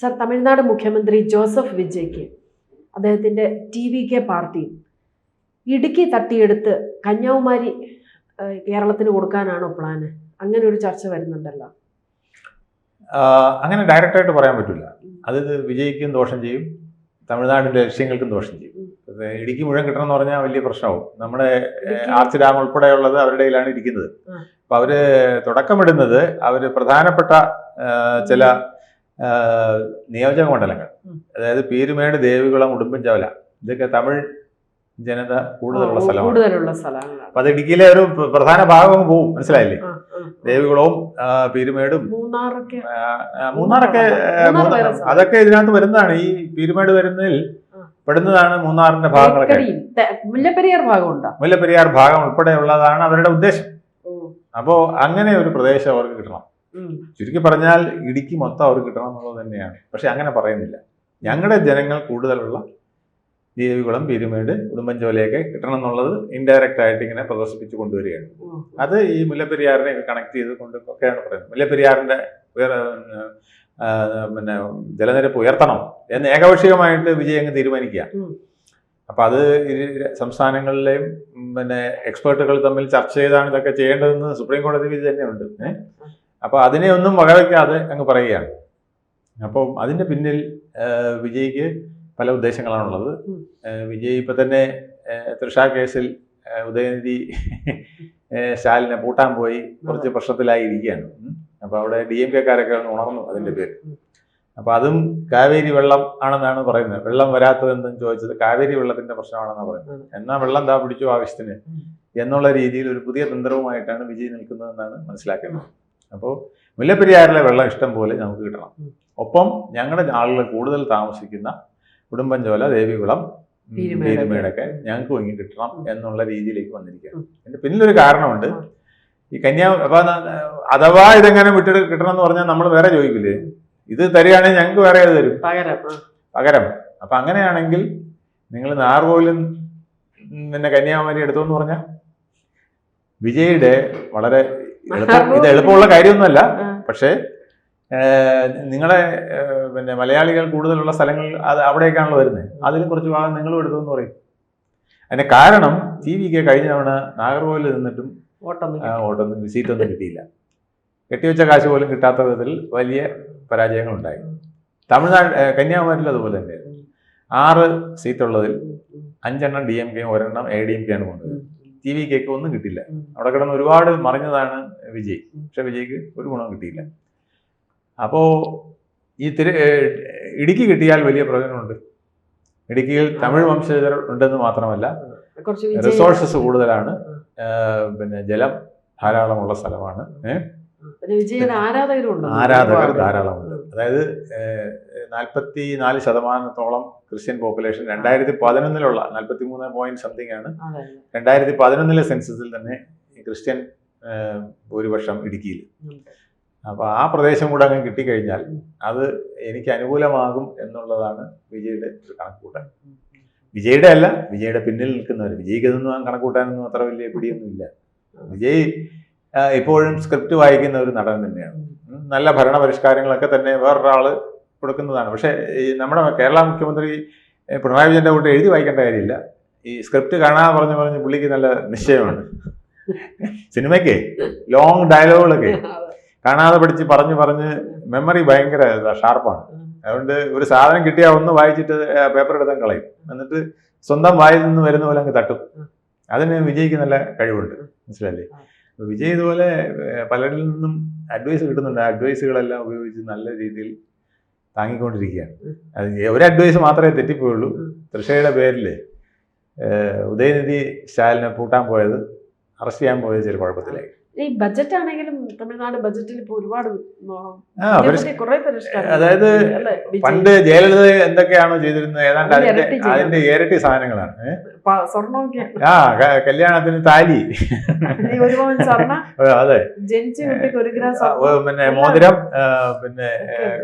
Sir, Tamil Nadu മുഖ്യമന്ത്രി Joseph വിജയ്ക്ക് അദ്ദേഹത്തിൻ്റെ TVK party Idukki തട്ടിയെടുത്ത് Kanyakumari കേരളത്തിന് കൊടുക്കാനാണോ പ്ലാന്? അങ്ങനെ ഒരു ചർച്ച വരുന്നുണ്ടല്ലോ. അങ്ങനെ ഡയറക്റ്റായിട്ട് പറയാൻ പറ്റില്ല. അത് വിജയ്ക്കും ദോഷം ചെയ്യും, തമിഴ്നാടിൻ്റെ ലക്ഷ്യങ്ങൾക്കും ദോഷം ചെയ്യും. ഇടുക്കി മുഴുവൻ കിട്ടണം എന്ന് പറഞ്ഞാൽ വലിയ പ്രശ്നമാവും. നമ്മുടെ ആർച്ച് ഡാം ഉൾപ്പെടെയുള്ളത് അവരുടെ കയ്യിലാണ് ഇരിക്കുന്നത്. അപ്പോൾ അവർ തുടക്കമിടുന്നത് അവർ പ്രധാനപ്പെട്ട ചില നിയോജക മണ്ഡലങ്ങൾ, അതായത് പീരുമേട്, ദേവികുളം, ഉടുമ്പൻചോല, ഇതൊക്കെ തമിഴ് ജനത കൂടുതലുള്ള സ്ഥലമാണ്. അപ്പൊ അത് ഇടുക്കിയിലെ ഒരു പ്രധാന ഭാഗം പോവും, മനസ്സിലായില്ലേ? ദേവികുളവും പീരുമേടും മൂന്നാറൊക്കെ അതൊക്കെ ഇതിനകത്ത് വരുന്നതാണ്. ഈ പീരുമേട് വരുന്നതിൽ പെടുന്നതാണ് മൂന്നാറിന്റെ ഭാഗങ്ങളൊക്കെ. മുല്ലപ്പെരിയാർ ഭാഗം ഉൾപ്പെടെയുള്ളതാണ് അവരുടെ ഉദ്ദേശം. അപ്പോ അങ്ങനെ ഒരു പ്രദേശം അവർക്ക് കിട്ടണം. ചുരുക്കി പറഞ്ഞാൽ ഇടുക്കി മൊത്തം അവർക്ക് കിട്ടണം എന്നുള്ളത് തന്നെയാണ്. പക്ഷെ അങ്ങനെ പറയുന്നില്ല. ഞങ്ങളുടെ ജനങ്ങൾ കൂടുതലുള്ള ദേവികുളം, പീരുമേട്, ഉടുമ്പൻചോലയൊക്കെ കിട്ടണം എന്നുള്ളത് ഇൻഡയറക്റ്റ് ആയിട്ട് ഇങ്ങനെ പ്രദർശിപ്പിച്ചു കൊണ്ടുവരികയാണ്. അത് ഈ മുല്ലപ്പെരിയാറിനെ കണക്ട് ചെയ്ത് കൊണ്ടൊക്കെയാണ് പറയുന്നത്. മുല്ലപ്പെരിയാറിന്റെ പിന്നെ ജലനിരപ്പ് ഉയർത്തണം എന്ന് ഏകപക്ഷീയമായിട്ട് വിജയ് അങ്ങ് തീരുമാനിക്കുക. അപ്പൊ അത് സംസ്ഥാനങ്ങളിലെയും പിന്നെ എക്സ്പേർട്ടുകൾ തമ്മിൽ ചർച്ച ചെയ്താണ് ഇതൊക്കെ ചെയ്യേണ്ടതെന്ന് സുപ്രീം കോടതി വിധി തന്നെയുണ്ട്. അപ്പൊ അതിനെ ഒന്നും വകവയ്ക്കാതെ അങ്ങ് പറയുകയാണ്. അപ്പം അതിന്റെ പിന്നിൽ വിജയ്ക്ക് പല ഉദ്ദേശങ്ങളാണുള്ളത്. വിജയ് ഇപ്പൊ തന്നെ തൃഷ കേസിൽ ഉദയനിധി സ്റ്റാലിനെ പൂട്ടാൻ പോയി കുറച്ച് പ്രശ്നത്തിലായി ഇരിക്കുകയാണ്. അപ്പൊ അവിടെ DMK-കാരൊക്കെ ഉണർന്നു അതിന്റെ പേര്. അപ്പൊ അതും കാവേരി വെള്ളം ആണെന്നാണ് പറയുന്നത്. വെള്ളം വരാത്തതെന്നും ചോദിച്ചത് കാവേരി വെള്ളത്തിന്റെ പ്രശ്നമാണെന്നാണ് പറയുന്നത്. എന്നാൽ വെള്ളം താ പിടിച്ചു ആവശ്യത്തിന് എന്നുള്ള രീതിയിൽ ഒരു പുതിയ തന്ത്രവുമായിട്ടാണ് വിജയ് നിൽക്കുന്നതെന്നാണ് മനസ്സിലാക്കുന്നത്. അപ്പോൾ മുല്ലപ്പെരിയാറിലെ വെള്ളം ഇഷ്ടം പോലെ നമുക്ക് കിട്ടണം. ഒപ്പം ഞങ്ങളുടെ ആളുകൾ കൂടുതൽ താമസിക്കുന്ന ഉടുമ്പൻചോല, ദേവികുളം, പീരുമേടൊക്കെ ഞങ്ങൾക്ക് വാങ്ങി കിട്ടണം എന്നുള്ള രീതിയിലേക്ക് വന്നിരിക്കുകയാണ്. എൻ്റെ പിന്നിലൊരു കാരണമുണ്ട്. ഈ അപ്പൊ അഥവാ ഇതെങ്ങനെ വിട്ടിട്ട് കിട്ടണം എന്ന് പറഞ്ഞാൽ നമ്മൾ വേറെ ചോദിക്കില്ലേ? ഇത് തരികയാണെങ്കിൽ ഞങ്ങൾക്ക് വേറെ ഏത് തരും പകരം. അപ്പൊ അങ്ങനെയാണെങ്കിൽ നിങ്ങൾ നാർകോയിലും പിന്നെ കന്യാകുമാരി എടുത്തോന്ന് പറഞ്ഞാൽ വിജയുടെ വളരെ ഇത് എളുപ്പമുള്ള കാര്യമൊന്നുമല്ല. പക്ഷേ നിങ്ങളെ പിന്നെ മലയാളികൾ കൂടുതലുള്ള സ്ഥലങ്ങൾ അത് അവിടേക്കാണല്ലോ വരുന്നത്. അതിൽ കുറച്ച് ഭാഗം നിങ്ങളും എടുത്തോന്ന് പറയും. അതിന്റെ കാരണം TVK കഴിഞ്ഞ തവണ നാഗർകോവിലിൽ നിന്നിട്ടും സീറ്റൊന്നും കിട്ടിയില്ല. കെട്ടിവെച്ച കാശ് പോലും കിട്ടാത്ത വിധത്തിൽ വലിയ പരാജയങ്ങളുണ്ടായി. തമിഴ്നാട് കന്യാകുമാരിയിൽ അതുപോലെ തന്നെ 6 സീറ്റുള്ളതിൽ 5 DMK-യും 1 ADMK-ആണ് കൊണ്ടത്. TVK-ക്ക് ഒന്നും കിട്ടില്ല. അവിടെ കിടന്ന് ഒരുപാട് മറിഞ്ഞതാണ് വിജയ്. പക്ഷെ വിജയ്ക്ക് ഒരു ഗുണം കിട്ടിയില്ല. അപ്പോ ഈ ഇടുക്കി കിട്ടിയാൽ വലിയ പ്രയോജനമുണ്ട്. ഇടുക്കിയിൽ തമിഴ് വംശജർ ഉണ്ടെന്ന് മാത്രമല്ല, റിസോഴ്സസ് കൂടുതലാണ്, പിന്നെ ജലം ധാരാളമുള്ള സ്ഥലമാണ്, ആരാധകർ ധാരാളമുണ്ട്. അതായത് 44% ക്രിസ്ത്യൻ പോപ്പുലേഷൻ 2011 43 ആണ്. 2011 സെൻസസിൽ തന്നെ സെൻസസിൽ ഭൂരിപക്ഷം ഇടുക്കിയിൽ. അപ്പൊ ആ പ്രദേശം കൂടെ അങ്ങ് കിട്ടിക്കഴിഞ്ഞാൽ അത് എനിക്ക് അനുകൂലമാകും എന്നുള്ളതാണ് വിജയുടെ ഒരു കണക്കുകൂട്ടാൻ. വിജയുടെ അല്ല, വിജയുടെ പിന്നിൽ നിൽക്കുന്നവർ. വിജയ്ക്ക് ഇതൊന്നും കണക്കൂട്ടാനൊന്നും അത്ര വലിയ പിടിയൊന്നുമില്ല. വിജയ് ഇപ്പോഴും സ്ക്രിപ്റ്റ് വായിക്കുന്ന ഒരു നടൻ തന്നെയാണ്. നല്ല ഭരണപരിഷ്കാരങ്ങളൊക്കെ തന്നെ വേറൊരാള് കൊടുക്കുന്നതാണ്. പക്ഷെ ഈ നമ്മുടെ കേരള മുഖ്യമന്ത്രി പിണറായി വിജയന്റെ കൂട്ട് എഴുതി വായിക്കേണ്ട കാര്യമില്ല. ഈ സ്ക്രിപ്റ്റ് കാണാൻ പറഞ്ഞ് പുള്ളിക്ക് നല്ല നിശ്ചയമാണ്. സിനിമയ്ക്ക് ലോങ് ഡയലോഗുകളൊക്കെ കാണാതെ പഠിച്ച് പറഞ്ഞ് മെമ്മറി ഭയങ്കര ഷാർപ്പാണ്. അതുകൊണ്ട് ഒരു സാധനം കിട്ടിയാൽ ഒന്ന് വായിച്ചിട്ട് പേപ്പർ എടുത്താൽ കളയും. എന്നിട്ട് സ്വന്തം വായിൽ നിന്ന് വരുന്ന പോലെ അങ്ങ് തട്ടും. അതിന് വിജയ്ക്ക് നല്ല കഴിവുണ്ട്, മനസ്സിലല്ലേ? വിജയ് ഇതുപോലെ പലരിൽ നിന്നും അഡ്വൈസ് കിട്ടുന്നുണ്ട്. അഡ്വൈസുകളെല്ലാം ഉപയോഗിച്ച് നല്ല രീതിയിൽ താങ്ങിക്കൊണ്ടിരിക്കുകയാണ്. അത് ഒരു അഡ്വൈസ് മാത്രമേ തെറ്റിപ്പോയുള്ളൂ. തൃഷയുടെ പേരിൽ ഉദയനിധി സ്റ്റാലിനെ പൂട്ടാൻ പോയത്, അറസ്റ്റ് ചെയ്യാൻ പോയത് ചില കുഴപ്പത്തിലായി. ഈ ബജറ്റ് ആണെങ്കിലും തമിഴ്നാട് ബജറ്റിൽ ഇപ്പോൾ ഒരുപാട് അതായത് പണ്ട് ജയലളിത എന്തൊക്കെയാണോ ചെയ്തിരുന്നത് ഏതാണ്ട് അതിന്റെ ഇരട്ടി സാധനങ്ങളാണ്. കല്യാണത്തിന് താലി, അതെ, പിന്നെ മോതിരം, പിന്നെ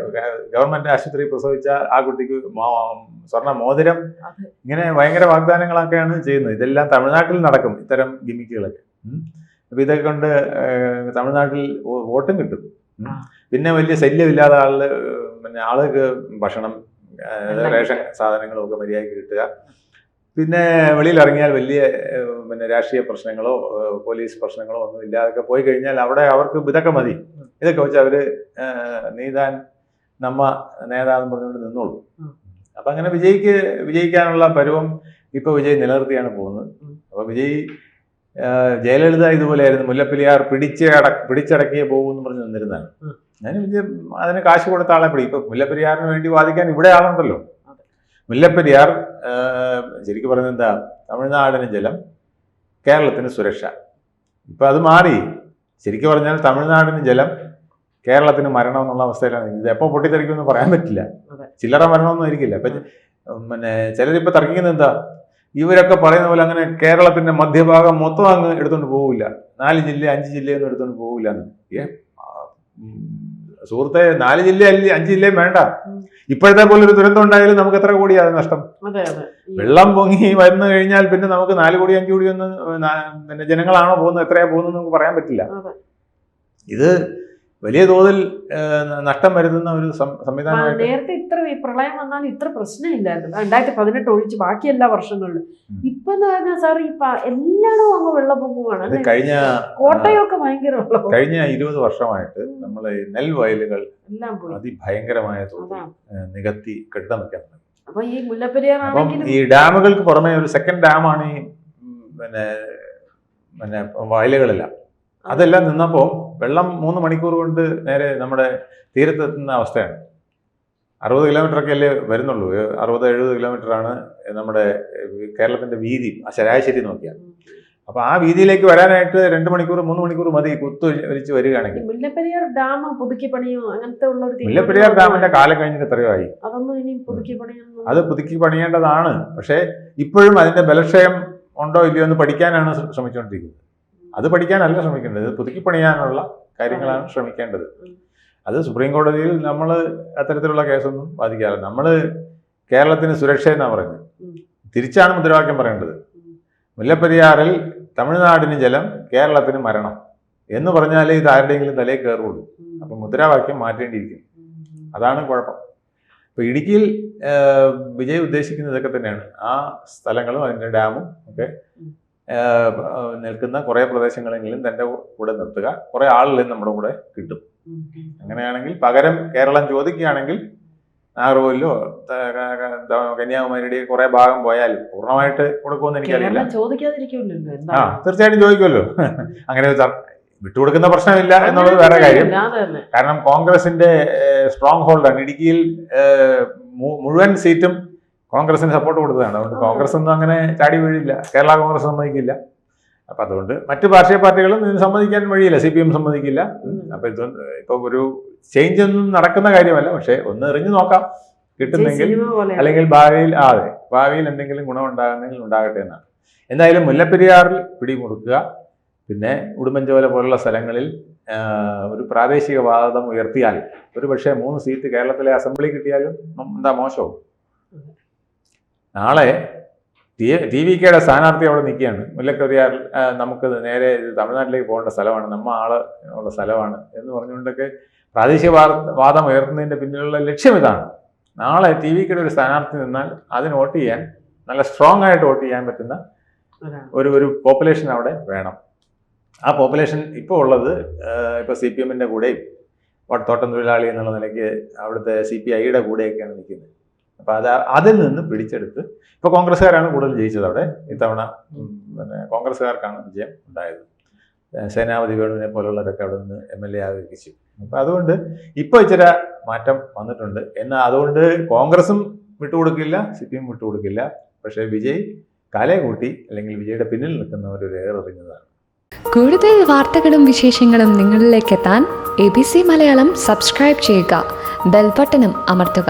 ഗവൺമെന്റ് ആശുപത്രി പ്രസവിച്ച ആ കുട്ടിക്ക് സ്വർണ്ണ മോതിരം, ഇങ്ങനെ ഭയങ്കര വാഗ്ദാനങ്ങളൊക്കെയാണ് ചെയ്യുന്നത്. ഇതെല്ലാം തമിഴ്നാട്ടിൽ നടക്കും ഇത്തരം ഗിമിക്കുകളൊക്കെ. അപ്പൊ ഇതൊക്കെ കൊണ്ട് തമിഴ്നാട്ടിൽ വോട്ടും കിട്ടും. പിന്നെ വലിയ ശല്യമില്ലാതെ പിന്നെ ആൾക്ക് ഭക്ഷണം, റേഷൻ സാധനങ്ങളും ഒക്കെ മര്യാദയ്ക്ക് കിട്ടുക. പിന്നെ വെളിയിൽ ഇറങ്ങിയാൽ വലിയ പിന്നെ രാഷ്ട്രീയ പ്രശ്നങ്ങളോ പോലീസ് പ്രശ്നങ്ങളോ ഒന്നും ഇല്ലാതൊക്കെ പോയി കഴിഞ്ഞാൽ അവിടെ അവർക്ക് ഇതൊക്കെ മതി. ഇതൊക്കെ വെച്ച് അവര് നീതാൻ നമ്മ നേതാവെന്ന് പറഞ്ഞുകൊണ്ട് നിന്നോളൂ. അപ്പൊ അങ്ങനെ വിജയിക്കാനുള്ള പരുവം ഇപ്പൊ വിജയ് നിലനിർത്തിയാണ് പോകുന്നത്. അപ്പൊ വിജയ് ജയലളിത ഇതുപോലെയായിരുന്നു, മുല്ലപ്പെരിയാർ പിടിച്ചടക്കിയേ പോകുമെന്ന് പറഞ്ഞ് നിന്നിരുന്നതാണ്. അതിന് കാശ് കൊടുത്ത ആളെ പിടി. ഇപ്പൊ മുല്ലപ്പെരിയാറിന് വേണ്ടി വാദിക്കാൻ ഇവിടെ ആളുണ്ടല്ലോ. മുല്ലപ്പെരിയാർ ശരിക്കും പറയുന്നത് എന്താ, തമിഴ്നാടിന് ജലം, കേരളത്തിന് സുരക്ഷ. ഇപ്പൊ അത് മാറി. ശരിക്കും പറഞ്ഞാൽ തമിഴ്നാടിന് ജലം, കേരളത്തിന് മരണം എന്നുള്ള അവസ്ഥയിലാണ്. ഇത് എപ്പോൾ പൊട്ടിത്തെറിക്കുമെന്ന് പറയാൻ പറ്റില്ല. ചില്ലറ മരണമൊന്നും ആയിരിക്കില്ല. അപ്പൊ പിന്നെ ചിലരിപ്പോ തർക്കിക്കുന്നത് എന്താ, ഇവരൊക്കെ പറയുന്ന പോലെ അങ്ങനെ കേരളത്തിന്റെ മധ്യഭാഗം മൊത്തം അങ്ങ് എടുത്തോണ്ട് പോവില്ല, 4 ജില്ല 5 ജില്ലയൊന്നും എടുത്തോണ്ട് പോവില്ല എന്ന്. സുഹൃത്തെ, 4 ജില്ല 5 ജില്ലയും വേണ്ട. ഇപ്പോഴത്തെ പോലെ ഒരു ദുരന്തം ഉണ്ടായാലും നമുക്ക് എത്ര കോടിയാണ് നഷ്ടം? വെള്ളം പൊങ്ങി വന്നു കഴിഞ്ഞാൽ പിന്നെ നമുക്ക് 4 കോടി 5 കോടി ഒന്നും പിന്നെ ജനങ്ങളാണോ പോകുന്നത്, എത്രയാ പോകുന്നത് നമുക്ക് പറയാൻ പറ്റില്ല. ഇത് വലിയ തോതിൽ നഷ്ടം വരുത്തുന്ന ഒരു സംവിധാനമാണ്. നേരത്തെ ഇത്ര പ്രളയം വന്നാൽ ഇത്ര പ്രശ്നമില്ലായിരുന്നു 2018 ഒഴിച്ച് ബാക്കി എല്ലാ വർഷങ്ങളിലും. ഇപ്പൊ എന്ന് പറഞ്ഞാൽ സാർ ഇപ്പൊ എല്ലായിടും അങ്ങ് വെള്ളപ്പൊക്കമാണ്. കഴിഞ്ഞ കോട്ടയമൊക്കെ ഭയങ്കര വെള്ളം. കഴിഞ്ഞ 20 വർഷമായിട്ട് നമ്മൾ നെൽവയലുകൾ എല്ലാം അതിഭയങ്കരമായ തോതിൽ നികത്തി കെട്ടിടം വെക്കാൻ തുടങ്ങി. അപ്പൊ ഈ മുല്ലപ്പെരിയാർ ആണെങ്കിലും ഈ ഡാമുകൾക്ക് പുറമെ ഒരു സെക്കൻഡ് ഡാമാണ് ഈ പിന്നെ വയലുകളെല്ലാം. അതെല്ലാം നിന്നപ്പോൾ വെള്ളം 3 മണിക്കൂർ കൊണ്ട് നേരെ നമ്മുടെ തീരത്തെത്തുന്ന അവസ്ഥയാണ്. 60 കിലോമീറ്ററൊക്കെ അല്ലേ വരുന്നുള്ളൂ. 60-70 കിലോമീറ്ററാണ് നമ്മുടെ കേരളത്തിന്റെ വീതി ശരാശരി നോക്കിയാൽ. അപ്പൊ ആ വീതിയിലേക്ക് വരാനായിട്ട് 2 മണിക്കൂർ 3 മണിക്കൂർ മതി കുത്തൊലിച്ച് വരികയാണെങ്കിൽ. മുല്ലപ്പെരിയാർ ഡാം പുതുക്കി പണിയോ അങ്ങനത്തെ ഉള്ള മുല്ലപ്പെരിയാർ ഡാമിന്റെ കാലം കഴിഞ്ഞിട്ട് എത്രയോ ആയി. അതൊന്നും ഇനി പുതുക്കി പണിയോ? അത് പുതുക്കി പണിയേണ്ടതാണ്. പക്ഷെ ഇപ്പോഴും അതിന്റെ ബലക്ഷയം ഉണ്ടോ ഇല്ലയോ എന്ന് പഠിക്കാനാണ് ശ്രമിച്ചുകൊണ്ടിരിക്കുന്നത്. അത് പഠിക്കാനല്ല ശ്രമിക്കേണ്ടത്, പുതുക്കി പണിയാനുള്ള കാര്യങ്ങളാണ് ശ്രമിക്കേണ്ടത്. അത് സുപ്രീം കോടതിയിൽ നമ്മൾ അത്തരത്തിലുള്ള കേസൊന്നും വാദിക്കാറില്ല. നമ്മൾ കേരളത്തിന് സുരക്ഷ എന്നാണ് പറയുന്നത്. തിരിച്ചാണ് മുദ്രാവാക്യം പറയേണ്ടത്. മുല്ലപ്പെരിയാറിൽ തമിഴ്നാടിന് ജലം, കേരളത്തിന് മരണം എന്ന് പറഞ്ഞാലേ ഇത് ആരുടെയെങ്കിലും തലയിൽ കയറുള്ളൂ. അപ്പം മുദ്രാവാക്യം മാറ്റേണ്ടിയിരിക്കും. അതാണ് കുഴപ്പം. ഇപ്പൊ ഇടുക്കിയിൽ വിജയ് ഉദ്ദേശിക്കുന്നത് ഇതൊക്കെ തന്നെയാണ്. ആ സ്ഥലങ്ങളും അതിൻ്റെ ഡാമും ഒക്കെ നിൽക്കുന്ന കുറേ പ്രദേശങ്ങളെങ്കിലും തൻ്റെ കൂടെ നിർത്തുക, കുറേ ആളുകളും നമ്മുടെ കൂടെ കിട്ടും. അങ്ങനെയാണെങ്കിൽ പകരം കേരളം ചോദിക്കുകയാണെങ്കിൽ നാഗർകോവിലോ കന്യാകുമാരിയുടെ കുറെ ഭാഗം പോയാലും പൂർണ്ണമായിട്ട് കൊടുക്കുമെന്ന് എനിക്കറിയില്ല. തീർച്ചയായിട്ടും ചോദിക്കുമല്ലോ. അങ്ങനെ വിട്ടുകൊടുക്കുന്ന പ്രശ്നമില്ല എന്നുള്ളത് വേറെ കാര്യം. കാരണം കോൺഗ്രസിന്റെ സ്ട്രോങ് ഹോൾഡാണ്. ഇടുക്കിയിൽ മുഴുവൻ സീറ്റും കോൺഗ്രസിന് സപ്പോർട്ട് കൊടുത്തതാണ്. അതുകൊണ്ട് കോൺഗ്രസ് ഒന്നും അങ്ങനെ ചാടി വീഴില്ല, കേരള കോൺഗ്രസ് സമ്മതിക്കില്ല. അപ്പൊ അതുകൊണ്ട് മറ്റു രാഷ്ട്രീയ പാർട്ടികളും ഇതിന് സമ്മതിക്കാൻ വഴിയില്ല, CPM സമ്മതിക്കില്ല. അപ്പൊ ഇപ്പൊ ഒരു ചേഞ്ച് ഒന്നും നടക്കുന്ന കാര്യമല്ല. പക്ഷെ ഒന്ന് എറിഞ്ഞു നോക്കാം, കിട്ടുന്നെങ്കിൽ, അല്ലെങ്കിൽ ഭാവിയിൽ എന്തെങ്കിലും ഗുണം ഉണ്ടാകുന്നെങ്കിൽ ഉണ്ടാകട്ടെ എന്നാണ്. എന്തായാലും മുല്ലപ്പെരിയാറിൽ പിടിമുറുക്കുക, പിന്നെ ഉടുമ്പൻചോല പോലുള്ള സ്ഥലങ്ങളിൽ ഒരു പ്രാദേശികവാദം ഉയർത്തിയാൽ ഒരു പക്ഷേ 3 സീറ്റ് കേരളത്തിലെ അസംബ്ലി കിട്ടിയാലും എന്താ മോശവും. നാളെ TVKയുടെ സ്ഥാനാർത്ഥി അവിടെ നിൽക്കുകയാണ്. മുല്ലപ്പെരിയാർ നമുക്ക് നേരെ തമിഴ്നാട്ടിലേക്ക് പോകേണ്ട സ്ഥലമാണ്, ആള് ഉള്ള സ്ഥലമാണ് എന്ന് പറഞ്ഞുകൊണ്ടൊക്കെ പ്രാദേശികവാദം ഉയർത്തുന്നതിൻ്റെ പിന്നിലുള്ള ലക്ഷ്യം ഇതാണ്. നാളെ TVKയുടെ ഒരു സ്ഥാനാർത്ഥി നിന്നാൽ അതിന് വോട്ട് ചെയ്യാൻ, നല്ല സ്ട്രോങ് ആയിട്ട് വോട്ട് ചെയ്യാൻ പറ്റുന്ന ഒരു പോപ്പുലേഷൻ അവിടെ വേണം. ആ പോപ്പുലേഷൻ ഇപ്പോൾ ഉള്ളത് ഇപ്പോൾ CPMന്റെ കൂടെയും തോട്ടം തൊഴിലാളി എന്നുള്ള നിലയ്ക്ക് അവിടുത്തെ CPIയുടെ കൂടെയൊക്കെയാണ് നിൽക്കുന്നത്. അപ്പോൾ അതിൽ നിന്ന് പിടിച്ചെടുത്ത് ഇപ്പോൾ കോൺഗ്രസ്സുകാരാണ് കൂടുതൽ ജയിച്ചത് അവിടെ. ഇത്തവണ കോൺഗ്രസ്സുകാർക്കാണ് വിജയം ഉണ്ടായത്. സേനാപതി വേണുവിനെ പോലുള്ളവരൊക്കെ അവിടെ നിന്ന് MLA ആഗ്രഹിച്ചു. അപ്പോൾ അതുകൊണ്ട് ഇപ്പോൾ ഇച്ചിരി മാറ്റം വന്നിട്ടുണ്ട്. എന്നാൽ അതുകൊണ്ട് കോൺഗ്രസും വിട്ടുകൊടുക്കില്ല, CPM വിട്ടുകൊടുക്കില്ല. പക്ഷേ വിജയ് കാലേ കൂട്ടി, അല്ലെങ്കിൽ വിജയുടെ പിന്നിൽ നിൽക്കുന്നവർ ഒരു ഏറെറിഞ്ഞതാണ്. കൂടുതൽ വാർത്തകളും വിശേഷങ്ങളും നിങ്ങളിലേക്ക് എത്താൻ ABC മലയാളം സബ്സ്ക്രൈബ് ചെയ്യുക, ബെൽ ബട്ടണും അമർത്തുക.